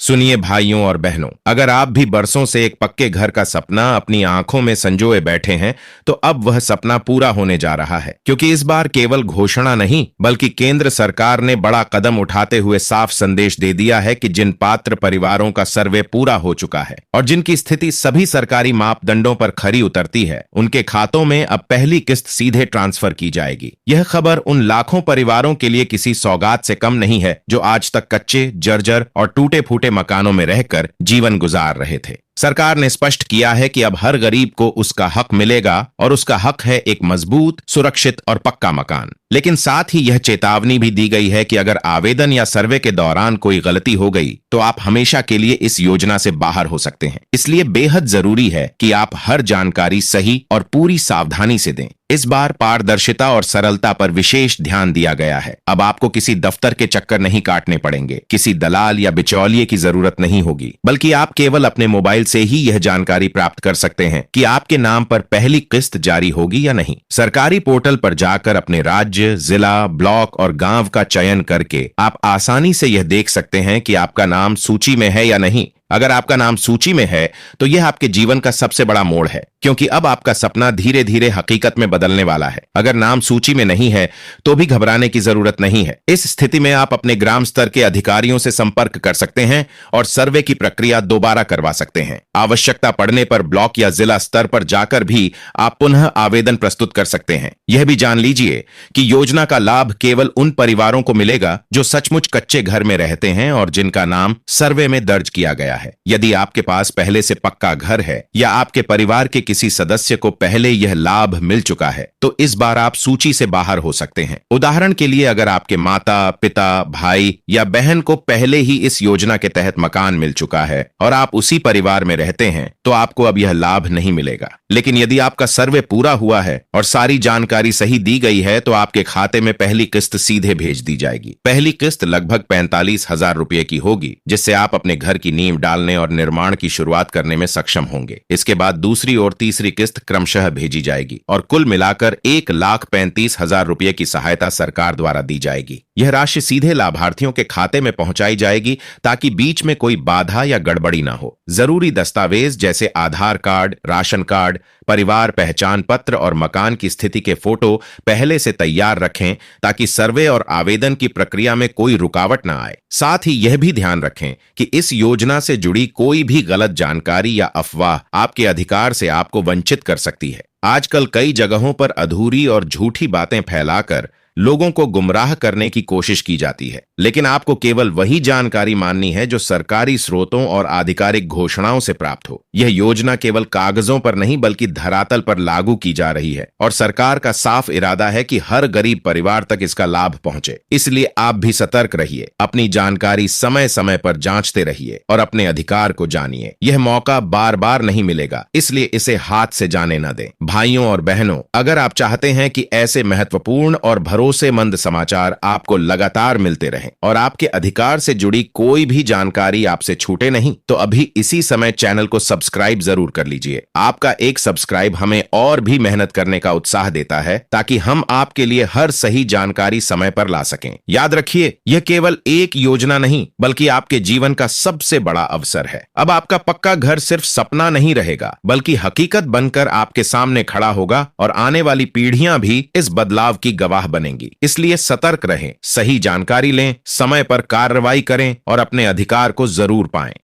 सुनिए भाइयों और बहनों, अगर आप भी बरसों से एक पक्के घर का सपना अपनी आंखों में संजोए बैठे हैं, तो अब वह सपना पूरा होने जा रहा है। क्योंकि इस बार केवल घोषणा नहीं, बल्कि केंद्र सरकार ने बड़ा कदम उठाते हुए साफ संदेश दे दिया है कि जिन पात्र परिवारों का सर्वे पूरा हो चुका है और जिनकी स्थिति सभी सरकारी मापदंडों पर खरी उतरती है, उनके खातों में अब पहली किस्त सीधे ट्रांसफर की जाएगी। यह खबर उन लाखों परिवारों के लिए किसी सौगात से कम नहीं है जो आज तक कच्चे, जर्जर और टूटे फूटे मकानों में रहकर जीवन गुजार रहे थे। सरकार ने स्पष्ट किया है कि अब हर गरीब को उसका हक मिलेगा और उसका हक है एक मजबूत, सुरक्षित और पक्का मकान। लेकिन साथ ही यह चेतावनी भी दी गई है कि अगर आवेदन या सर्वे के दौरान कोई गलती हो गई तो आप हमेशा के लिए इस योजना से बाहर हो सकते हैं। इसलिए बेहद जरूरी है कि आप हर जानकारी सही और पूरी सावधानी से दें। इस बार पारदर्शिता और सरलता पर विशेष ध्यान दिया गया है। अब आपको किसी दफ्तर के चक्कर नहीं काटने पड़ेंगे, किसी दलाल या बिचौलिए की जरूरत नहीं होगी, बल्कि आप केवल अपने मोबाइल से ही यह जानकारी प्राप्त कर सकते हैं कि आपके नाम पर पहली किस्त जारी होगी या नहीं। सरकारी पोर्टल पर जाकर अपने राज्य, जिला, ब्लॉक और गांव का चयन करके आप आसानी से यह देख सकते हैं कि आपका नाम सूची में है या नहीं। अगर आपका नाम सूची में है तो यह आपके जीवन का सबसे बड़ा मोड़ है, क्योंकि अब आपका सपना धीरे धीरे हकीकत में बदलने वाला है। अगर नाम सूची में नहीं है तो भी घबराने की जरूरत नहीं है। इस स्थिति में आप अपने ग्राम स्तर के अधिकारियों से संपर्क कर सकते हैं और सर्वे की प्रक्रिया दोबारा करवा सकते हैं। आवश्यकता पड़ने पर ब्लॉक या जिला स्तर पर जाकर भी आप पुनः आवेदन प्रस्तुत कर सकते हैं। यह भी जान लीजिए कि योजना का लाभ केवल उन परिवारों को मिलेगा जो सचमुच कच्चे घर में रहते हैं और जिनका नाम सर्वे में दर्ज किया गया है। यदि आपके पास पहले से पक्का घर है या आपके परिवार के किसी सदस्य को पहले यह लाभ मिल चुका है, तो इस बार आप सूची से बाहर हो सकते हैं। उदाहरण के लिए, अगर आपके माता, पिता, भाई या बहन को पहले ही इस योजना के तहत मकान मिल चुका है और आप उसी परिवार में रहते हैं, तो आपको अब यह लाभ नहीं मिलेगा। लेकिन यदि आपका सर्वे पूरा हुआ है और सारी जानकारी सही दी गई है, तो आपके खाते में पहली किस्त सीधे भेज दी जाएगी। पहली किस्त लगभग 45,000 रुपए की होगी, जिससे आप अपने घर की नींव डालने और निर्माण की शुरुआत करने में सक्षम होंगे। इसके बाद दूसरी और तीसरी किस्त क्रमशः भेजी जाएगी और कुल मिलाकर 1,35,000 रुपए की सहायता सरकार द्वारा दी जाएगी। यह राशि सीधे लाभार्थियों के खाते में पहुंचाई जाएगी ताकि बीच में कोई बाधा या गड़बड़ी ना हो। जरूरी दस्तावेज जैसे आधार कार्ड, राशन कार्ड, परिवार पहचान पत्र और मकान की स्थिति के फोटो पहले से तैयार रखें ताकि सर्वे और आवेदन की प्रक्रिया में कोई रुकावट ना आए। साथ ही यह भी ध्यान रखें कि इस योजना से जुड़ी कोई भी गलत जानकारी या अफवाह आपके अधिकार से आपको वंचित कर सकती है। आजकल कई जगहों पर अधूरी और झूठी बातें फैलाकर लोगों को गुमराह करने की कोशिश की जाती है, लेकिन आपको केवल वही जानकारी माननी है जो सरकारी स्रोतों और आधिकारिक घोषणाओं से प्राप्त हो। यह योजना केवल कागजों पर नहीं बल्कि धरातल पर लागू की जा रही है और सरकार का साफ इरादा है कि हर गरीब परिवार तक इसका लाभ पहुंचे। इसलिए आप भी सतर्क रहिए, अपनी जानकारी समय समय पर जांचते रहिए और अपने अधिकार को जानिए। यह मौका बार बार नहीं मिलेगा, इसलिए इसे हाथ से जाने न दें। भाइयों और बहनों, अगर आप चाहते हैं कि ऐसे महत्वपूर्ण और भरोसेमंद समाचार आपको लगातार मिलते रहें और आपके अधिकार से जुड़ी कोई भी जानकारी आपसे छूटे नहीं, तो अभी इसी समय चैनल को सब्सक्राइब जरूर कर लीजिए। आपका एक सब्सक्राइब हमें और भी मेहनत करने का उत्साह देता है ताकि हम आपके लिए हर सही जानकारी समय पर ला सकें। याद रखिए, यह केवल एक योजना नहीं बल्कि आपके जीवन का सबसे बड़ा अवसर है। अब आपका पक्का घर सिर्फ सपना नहीं रहेगा, बल्कि हकीकत बनकर आपके सामने खड़ा होगा और आने वाली पीढ़ियां भी इस बदलाव की गवाह बनेंगी। इसलिए सतर्क रहें, सही जानकारी लें, समय पर कार्रवाई करें और अपने अधिकार को जरूर पाएं।